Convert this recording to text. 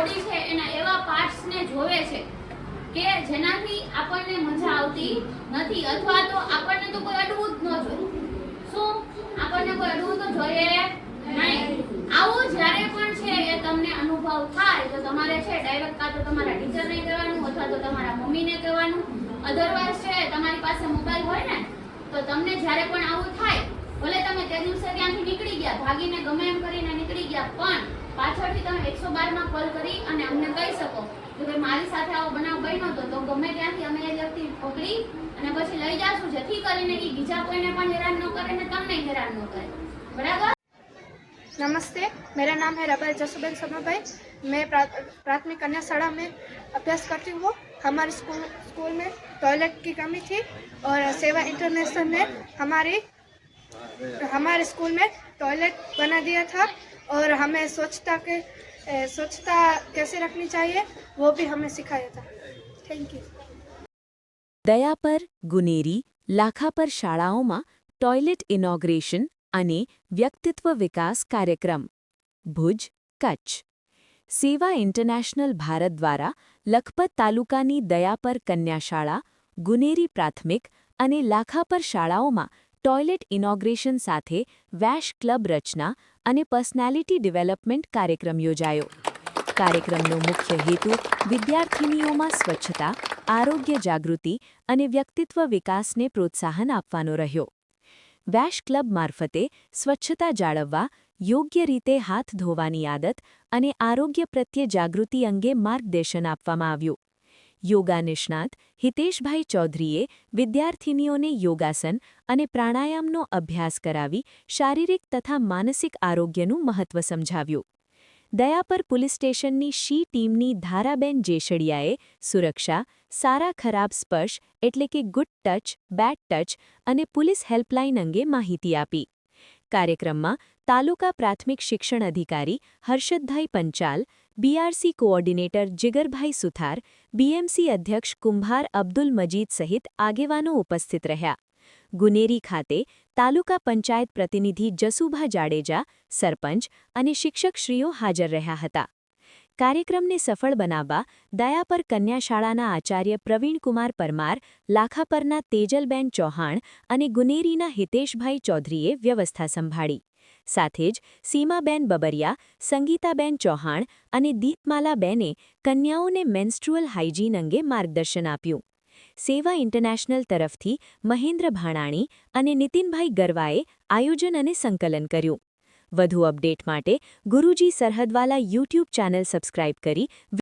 Body છે એના એવા પાર્ટ્સને જોવે છે કે જેનાથી આપણને મજા આવતી નથી, અથવા તો આપણને તો કોઈ અડવું જ ન જોઈએ. શું આપણને કોઈ અડવું તો જોઈએ નહીં. આવું જ્યારે પણ છે એ તમને અનુભવ થાય તો તમારે છે ડાયરેક્ટ કાં તો તમારા ટીચરને કહેવાનું અથવા તો તમારા મમ્મીને કહેવાનું. અધરવાઇઝ છે તમારી પાસે મોબાઈલ હોય ને તો તમને જ્યારે પણ આવું થાય, ભલે તમે તે દિવસે ત્યાંથી નીકળી ગયા, ભાગીને ગમે એમ કરીને નીકળી ગયા, પણ પાછળથી તમે 112 માં કોલ કરી અને અમને કહી શકો કે ભાઈ મારી સાથે આવો બનાવ બન્યો હતો, તો ગમે ત્યાંથી અમે એ વ્યક્તિ પકડી અને પછી લઈ જાશું, જેથી કરીને એ બીજા કોઈને પણ હેરાન ન કરે ને તમને હેરાન ન કરે. બરાબર? नमस्ते, मेरा नाम है रबल जसुबेन शर्मा भाई। मैं प्राथमिक कन्या शाला में अभ्यास करती हूँ। हमारे स्कूल में टॉयलेट की कमी थी और सेवा इंटरनेशनल ने हमारे स्कूल में टॉयलेट बना दिया था और हमें स्वच्छता कैसे रखनी चाहिए वो भी हमें सिखाया था। Thank you. દયાપર, ગુનેરી, લાખાપર શાળાઓમાં ટોયલેટ ઇનોગ્રેશન અને વ્યક્તિત્વ વિકાસ કાર્યક્રમ. ભુજ, કચ્છ. સેવા ઇન્ટરનેશનલ ભારત દ્વારા લખપત તાલુકાની દયાપર કન્યા શાળા, ગુનેરી પ્રાથમિક અને લાખાપર શાળાઓમાં ટોયલેટ ઇનોગ્રેશન સાથે વેશ ક્લબ રચના અને પર્સનાલિટી ડેવલપમેન્ટ કાર્યક્રમ યોજાયો. કાર્યક્રમનો મુખ્ય હેતુ વિદ્યાર્થિનીઓમાં સ્વચ્છતા, આરોગ્ય જાગૃતિ અને વ્યક્તિત્વ વિકાસને પ્રોત્સાહન આપવાનો રહ્યો. વેશ ક્લબ મારફતે સ્વચ્છતા જાળવવા, યોગ્ય રીતે હાથ ધોવાની આદત અને આરોગ્ય પ્રત્યે જાગૃતિ અંગે માર્ગદર્શન આપવામાં આવ્યું. યોગા નિષ્ણાત હિતેશભાઈ ચૌધરીએ વિદ્યાર્થિનીઓને યોગાસન અને પ્રાણાયામનો અભ્યાસ કરાવી શારીરિક તથા માનસિક આરોગ્યનું મહત્વ સમજાવ્યું. દયાપર પોલીસ સ્ટેશનની શી ટીમની ધારાબેન જેસડિયાએ સુરક્ષા, સારા ખરાબ સ્પર્શ એટલે કે ગુડ ટચ, બેડ ટચ અને પોલીસ હેલ્પલાઇન અંગે માહિતી આપી. કાર્યક્રમમાં તાલુકા પ્રાથમિક શિક્ષણ અધિકારી હર્ષદભાઈ પંચાલ, બીઆરસી કોઓર્ડિનેટર જીગરભાઈ સુથાર, બીએમસી અધ્યક્ષ કુંભાર અબ્દુલ મજીદ સહિત આગેવાનો ઉપસ્થિત રહ્યા. ગુનેરી ખાતે તાલુકા પંચાયત પ્રતિનિધિ જસુભા જાડેજા, સરપંચ અને શિક્ષકશ્રીઓ હાજર રહ્યા હતા. કાર્યક્રમને સફળ બનાવવા દયાપર કન્યા શાળાના આચાર્ય પ્રવીણકુમાર પરમાર, લાખાપરના તેજલબેન ચૌહાણ અને ગુનેરીના હિતેશભાઈ ચૌધરીએ વ્યવસ્થા સંભાળી. સાથે જ સીમાબેન બબરિયા, સંગીતાબેન ચૌહાણ અને દીપમાલાબેને કન્યાઓને મેન્સ્ટ્રુઅલ હાઇજીન અંગે માર્ગદર્શન આપ્યું. સેવા ઇન્ટરનેશનલ તરફથી મહેન્દ્ર ભાણાણી અને નીતિનભાઈ ગરવાએ આયોજન અને સંકલન કર્યું. વધુ અપડેટ માટે ગુરુજી સરહદવાલા યુટ્યુબ ચેનલ સબસ્ક્રાઇબ કરી